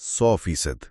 100%।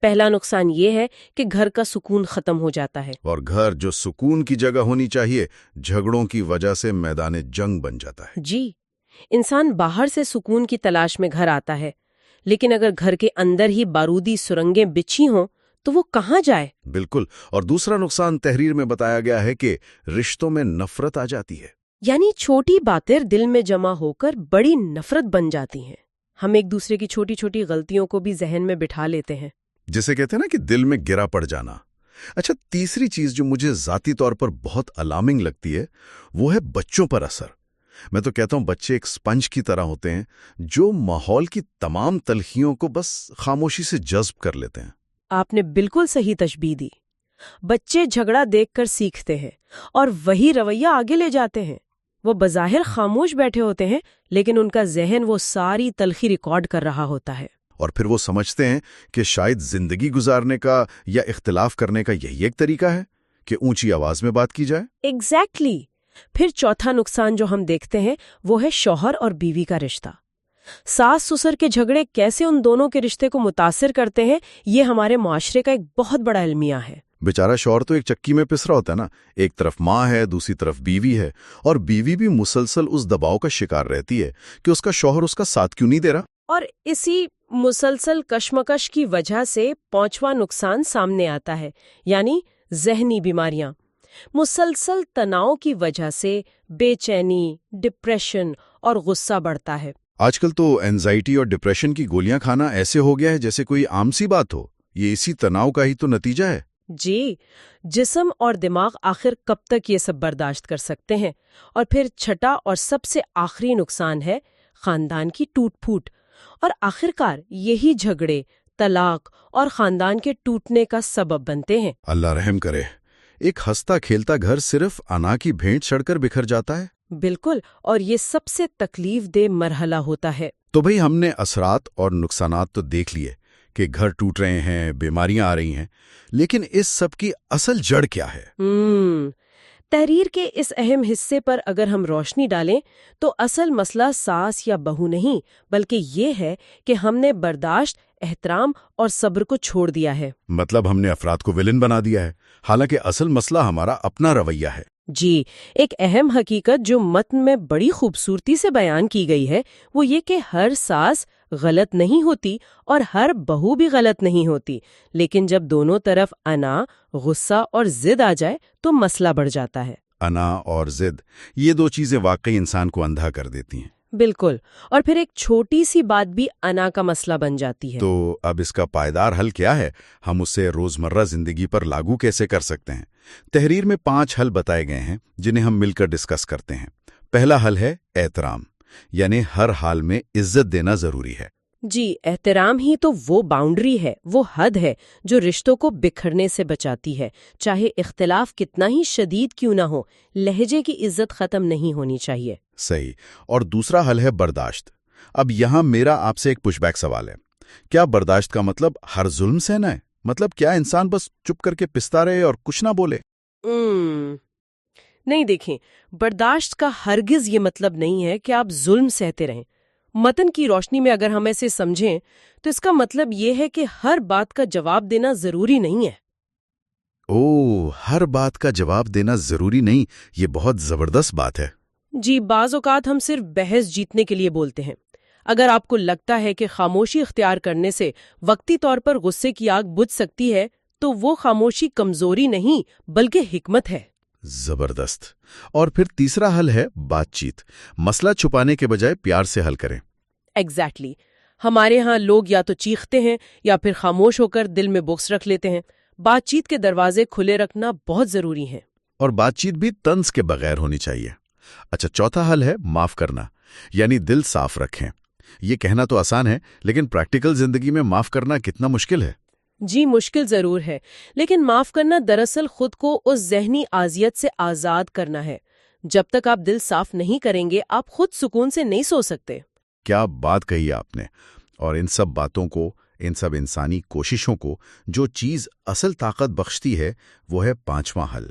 پہلا نقصان یہ ہے کہ گھر کا سکون ختم ہو جاتا ہے، اور گھر جو سکون کی جگہ ہونی چاہیے جھگڑوں کی وجہ سے میدان جنگ بن جاتا ہے۔ جی، انسان باہر سے سکون کی تلاش میں گھر آتا ہے، لیکن اگر گھر کے اندر ہی بارودی سرنگیں بچھی ہوں تو وہ کہاں جائے؟ بالکل۔ اور دوسرا نقصان تحریر میں بتایا گیا ہے کہ رشتوں میں نفرت آ جاتی ہے۔ یعنی چھوٹی باتیں دل میں جمع ہو کر بڑی نفرت بن جاتی ہیں۔ ہم ایک دوسرے کی چھوٹی چھوٹی غلطیوں کو بھی ذہن میں بٹھا لیتے ہیں، جسے کہتے ہیں نا کہ دل میں گرا پڑ جانا۔ اچھا، تیسری چیز جو مجھے ذاتی طور پر بہت الارمنگ لگتی ہے وہ ہے بچوں پر اثر۔ میں تو کہتا ہوں بچے ایک سپنج کی طرح ہوتے ہیں جو ماحول کی تمام تلخیوں کو بس خاموشی سے جذب کر لیتے ہیں۔ آپ نے بالکل صحیح تشبیہ دی۔ بچے جھگڑا دیکھ کر سیکھتے ہیں اور وہی رویہ آگے لے جاتے ہیں۔ وہ بظاہر خاموش بیٹھے ہوتے ہیں لیکن ان کا ذہن وہ ساری تلخی ریکارڈ کر رہا ہوتا ہے۔ اور پھر وہ سمجھتے ہیں کہ شاید زندگی گزارنے کا یا اختلاف کرنے کا یہی ایک طریقہ ہے کہ اونچی آواز میں بات کی جائے۔ ایگزیکٹلی۔ پھر چوتھا نقصان جو ہم دیکھتے ہیں وہ ہے شوہر اور بیوی کا رشتہ۔ ساس سسر کے جھگڑے کیسے ان دونوں کے رشتے کو متاثر کرتے ہیں، یہ ہمارے معاشرے کا ایک بہت بڑا المیہ ہے۔ بیچارہ شوہر تو ایک چکی میں پس رہا ہوتا ہے نا، ایک طرف ماں ہے دوسری طرف بیوی ہے، اور بیوی بھی مسلسل اس دباؤ کا شکار رہتی ہے کہ اس کا شوہر اس کا ساتھ کیوں نہیں دے رہا۔ اور اسی مسلسل کشمکش کی وجہ سے پانچواں نقصان سامنے آتا ہے، یعنی ذہنی بیماریاں۔ مسلسل تناؤ کی وجہ سے بے چینی، ڈپریشن اور غصہ بڑھتا ہے۔ آج کل تو اینزائٹی اور ڈپریشن کی گولیاں کھانا ایسے ہو گیا ہے جیسے کوئی عام سی بات ہو۔ یہ اسی تناؤ کا ہی تو نتیجہ ہے۔ جی، جسم اور دماغ آخر کب تک یہ سب برداشت کر سکتے ہیں؟ اور پھر چھٹا اور سب سے آخری نقصان ہے خاندان کی ٹوٹ پھوٹ، اور آخرکار یہی جھگڑے، طلاق اور خاندان کے ٹوٹنے کا سبب بنتے ہیں۔ اللہ رحم کرے، ایک ہنستا کھیلتا گھر صرف انا کی بھینٹ چڑھ کر بکھر جاتا ہے۔ بالکل، اور یہ سب سے تکلیف دہ مرحلہ ہوتا ہے۔ تو بھئی ہم نے اثرات اور نقصانات تو دیکھ لیے کہ گھر ٹوٹ رہے ہیں، بیماریاں آ رہی ہیں، لیکن اس سب کی اصل جڑ کیا ہے؟ تحریر کے اس اہم حصے پر اگر ہم روشنی ڈالیں تو اصل مسئلہ ساس یا بہو نہیں، بلکہ یہ ہے کہ ہم نے برداشت، احترام اور صبر کو چھوڑ دیا ہے۔ مطلب ہم نے افراد کو ویلن بنا دیا ہے، حالانکہ اصل مسئلہ ہمارا اپنا رویہ ہے۔ جی، ایک اہم حقیقت جو متن میں بڑی خوبصورتی سے بیان کی گئی ہے وہ یہ کہ ہر ساس غلط نہیں ہوتی اور ہر بہو بھی غلط نہیں ہوتی، لیکن جب دونوں طرف انا، غصہ اور ضد آ جائے تو مسئلہ بڑھ جاتا ہے۔ انا اور ضد، یہ دو چیزیں واقعی انسان کو اندھا کر دیتی ہیں۔ بالکل، اور پھر ایک چھوٹی سی بات بھی انا کا مسئلہ بن جاتی ہے۔ تو اب اس کا پائیدار حل کیا ہے؟ ہم اسے روزمرہ زندگی پر لاگو کیسے کر سکتے ہیں؟ تحریر میں 5 حل بتائے گئے ہیں جنہیں ہم مل کر ڈسکس کرتے ہیں۔ پہلا حل ہے احترام، یعنی ہر حال میں عزت دینا ضروری ہے۔ جی، احترام ہی تو وہ باؤنڈری ہے، وہ حد ہے جو رشتوں کو بکھرنے سے بچاتی ہے۔ چاہے اختلاف کتنا ہی شدید کیوں نہ ہو، لہجے کی عزت ختم نہیں ہونی چاہیے۔ صحیح۔ اور دوسرا حل ہے برداشت۔ اب یہاں میرا آپ سے ایک پش بیک سوال ہے، کیا برداشت کا مطلب ہر ظلم سہنا ہے؟ مطلب کیا انسان بس چپ کر کے پستا رہے اور کچھ نہ بولے؟ نہیں، دیکھیں، برداشت کا ہرگز یہ مطلب نہیں ہے کہ آپ ظلم سہتے رہیں۔ متن کی روشنی میں اگر ہم اسے سمجھیں تو اس کا مطلب یہ ہے کہ ہر بات کا جواب دینا ضروری نہیں ہے۔ ہر بات کا جواب دینا ضروری نہیں، یہ بہت زبردست بات ہے۔ جی، بعض اوقات ہم صرف بحث جیتنے کے لیے بولتے ہیں۔ اگر آپ کو لگتا ہے کہ خاموشی اختیار کرنے سے وقتی طور پر غصے کی آگ بجھ سکتی ہے تو وہ خاموشی کمزوری نہیں بلکہ حکمت ہے۔ زبردست۔ اور پھر تیسرا حل ہے بات چیت۔ مسئلہ چھپانے کے بجائے پیار سے حل کریں۔ ایگزیکٹلی۔ ہمارے ہاں لوگ یا تو چیختے ہیں یا پھر خاموش ہو کر دل میں بغض رکھ لیتے ہیں۔ بات چیت کے دروازے کھلے رکھنا بہت ضروری ہے، اور بات چیت بھی طنز کے بغیر ہونی چاہیے۔ اچھا، چوتھا حل ہے معاف کرنا، یعنی دل صاف رکھیں۔ یہ کہنا تو آسان ہے، لیکن پریکٹیکل زندگی میں معاف کرنا کتنا مشکل ہے۔ جی، مشکل ضرور ہے، لیکن معاف کرنا دراصل خود کو اس ذہنی اذیت سے آزاد کرنا ہے۔ جب تک آپ دل صاف نہیں کریں گے آپ خود سکون سے نہیں سو سکتے۔ کیا بات کہی آپ نے۔ اور ان سب باتوں کو، ان سب انسانی کوششوں کو جو چیز اصل طاقت بخشتی ہے وہ ہے 5واں حل،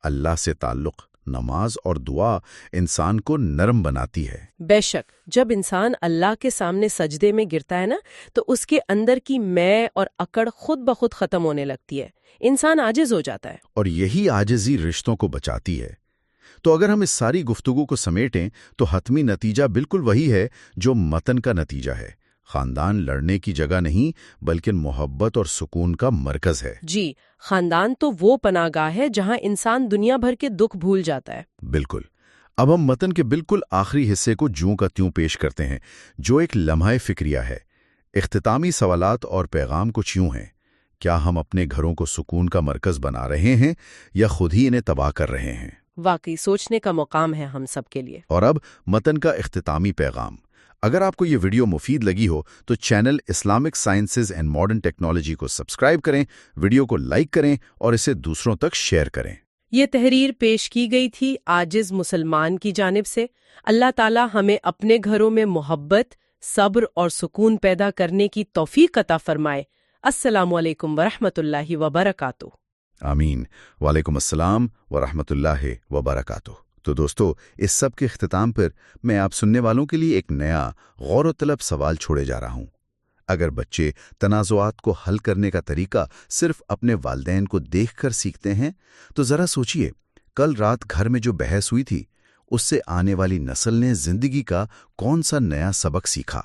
اللہ سے تعلق، نماز اور دعا انسان کو نرم بناتی ہے۔ بے شک جب انسان اللہ کے سامنے سجدے میں گرتا ہے نا تو اس کے اندر کی میں اور اکڑ خود بخود ختم ہونے لگتی ہے، انسان عاجز ہو جاتا ہے۔ اور یہی عاجزی رشتوں کو بچاتی ہے۔ تو اگر ہم اس ساری گفتگو کو سمیٹیں تو حتمی نتیجہ بالکل وہی ہے جو متن کا نتیجہ ہے۔ خاندان لڑنے کی جگہ نہیں بلکہ محبت اور سکون کا مرکز ہے۔ جی، خاندان تو وہ پناہ گاہ ہے جہاں انسان دنیا بھر کے دکھ بھول جاتا ہے۔ بالکل۔ اب ہم متن کے بالکل آخری حصے کو جوں کا تیوں پیش کرتے ہیں، جو ایک لمحہ فکریہ ہے۔ اختتامی سوالات اور پیغام کچھ یوں ہیں: کیا ہم اپنے گھروں کو سکون کا مرکز بنا رہے ہیں یا خود ہی انہیں تباہ کر رہے ہیں؟ واقعی سوچنے کا مقام ہے ہم سب کے لیے۔ اور اب متن کا اختتامی پیغام۔ اگر آپ کو یہ ویڈیو مفید لگی ہو تو channel Islamic sciences and modern technology کو سبسکرائب کریں، ویڈیو کو لائک کریں اور اسے دوسروں تک شیئر کریں۔ یہ تحریر پیش کی گئی تھی عاجز مسلمان کی جانب سے۔ اللہ تعالی ہمیں اپنے گھروں میں محبت، صبر اور سکون پیدا کرنے کی توفیق عطا فرمائے۔ السلام علیکم ورحمۃ اللہ وبرکاتہ۔ آمین۔ وعلیکم السلام ورحمۃ اللہ وبرکاتہ۔ تو دوستو، اس سب کے اختتام پر میں آپ سننے والوں کے لیے ایک نیا غور و طلب سوال چھوڑے جا رہا ہوں۔ اگر بچے تنازعات کو حل کرنے کا طریقہ صرف اپنے والدین کو دیکھ کر سیکھتے ہیں تو ذرا سوچئے، کل رات گھر میں جو بحث ہوئی تھی، اس سے آنے والی نسل نے زندگی کا کون سا نیا سبق سیکھا؟